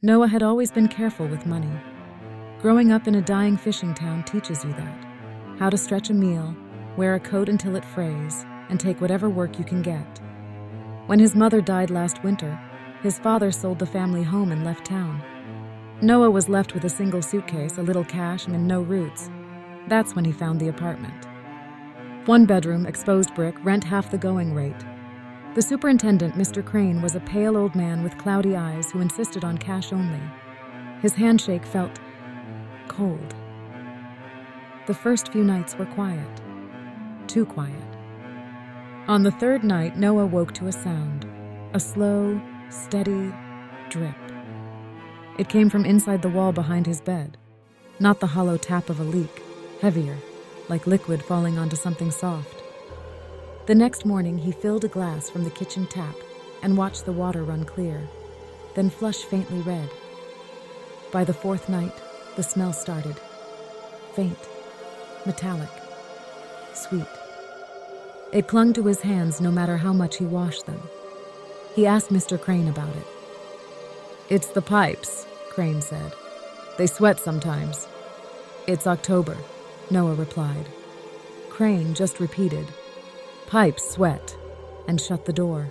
Noah had always been careful with money. Growing up in a dying fishing town teaches you that. How to stretch a meal, wear a coat until it frays, and take whatever work you can get. When his mother died last winter, his father sold the family home and left town. Noah was left with a single suitcase, a little cash, and no roots. That's when he found the apartment. 1 bedroom, exposed brick, rent half the going rate. The superintendent, Mr. Crane, was a pale old man with cloudy eyes who insisted on cash only. His handshake felt cold. The first few nights were quiet. Too quiet. On the 3rd night, Noah woke to a sound. A slow, steady drip. It came from inside the wall behind his bed. Not the hollow tap of a leak, heavier, like liquid falling onto something soft. The next morning, he filled a glass from the kitchen tap and watched the water run clear, then flush faintly red. By the 4th night, the smell started. Faint, metallic, sweet. It clung to his hands no matter how much he washed them. He asked Mr. Crane about it. "It's the pipes," Crane said. "They sweat sometimes." "It's October," Noah replied. Crane just repeated, "Pipes sweat," and shut the door.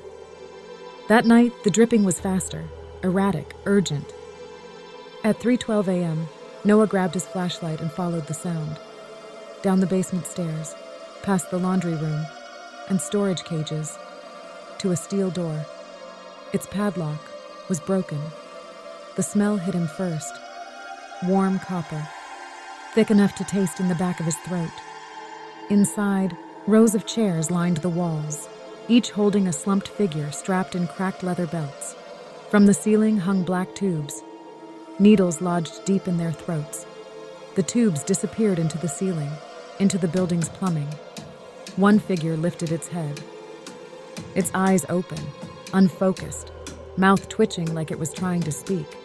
That night, the dripping was faster, erratic, urgent. At 3:12 a.m., Noah grabbed his flashlight and followed the sound. Down the basement stairs, past the laundry room and storage cages, to a steel door. Its padlock was broken. The smell hit him first. Warm copper, thick enough to taste in the back of his throat. Inside, rows of chairs lined the walls, each holding a slumped figure strapped in cracked leather belts. From the ceiling hung black tubes. Needles lodged deep in their throats. The tubes disappeared into the ceiling, into the building's plumbing. One figure lifted its head. Its eyes open, unfocused, mouth twitching like it was trying to speak.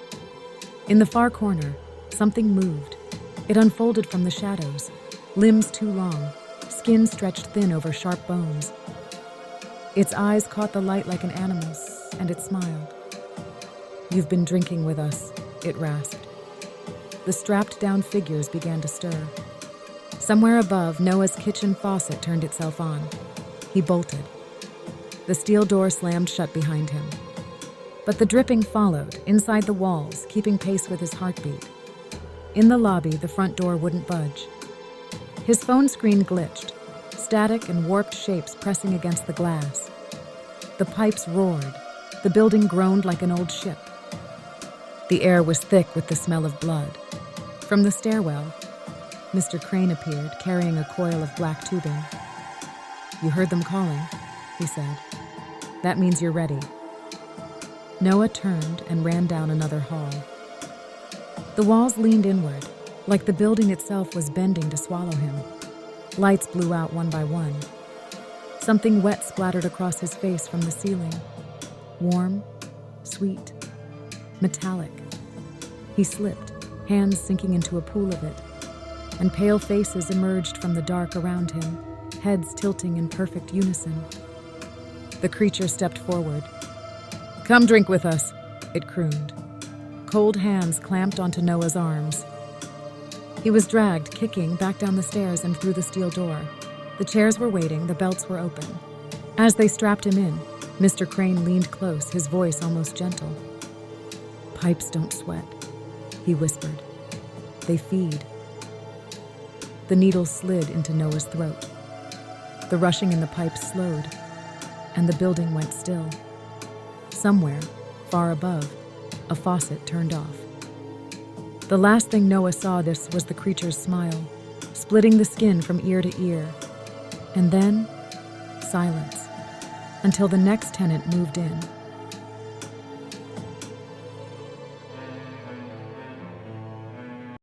In the far corner, something moved. It unfolded from the shadows, limbs too long, skin stretched thin over sharp bones. Its eyes caught the light like an animal's, and it smiled. "You've been drinking with us," it rasped. The strapped-down figures began to stir. Somewhere above, Noah's kitchen faucet turned itself on. He bolted. The steel door slammed shut behind him. But the dripping followed, inside the walls, keeping pace with his heartbeat. In the lobby, the front door wouldn't budge. His phone screen glitched, static and warped shapes pressing against the glass. The pipes roared. The building groaned like an old ship. The air was thick with the smell of blood. From the stairwell, Mr. Crane appeared, carrying a coil of black tubing. "You heard them calling," he said. "That means you're ready." Noah turned and ran down another hall. The walls leaned inward, like the building itself was bending to swallow him. Lights blew out one by one. Something wet splattered across his face from the ceiling. Warm, sweet, metallic. He slipped, hands sinking into a pool of it, and pale faces emerged from the dark around him, heads tilting in perfect unison. The creature stepped forward. "Come drink with us," it crooned. Cold hands clamped onto Noah's arms. He was dragged, kicking, back down the stairs and through the steel door. The chairs were waiting, the belts were open. As they strapped him in, Mr. Crane leaned close, his voice almost gentle. "Pipes don't sweat," he whispered. "They feed." The needle slid into Noah's throat. The rushing in the pipes slowed, and the building went still. Somewhere, far above, a faucet turned off. The last thing Noah saw this was the creature's smile, splitting the skin from ear to ear. And then, silence, until the next tenant moved in.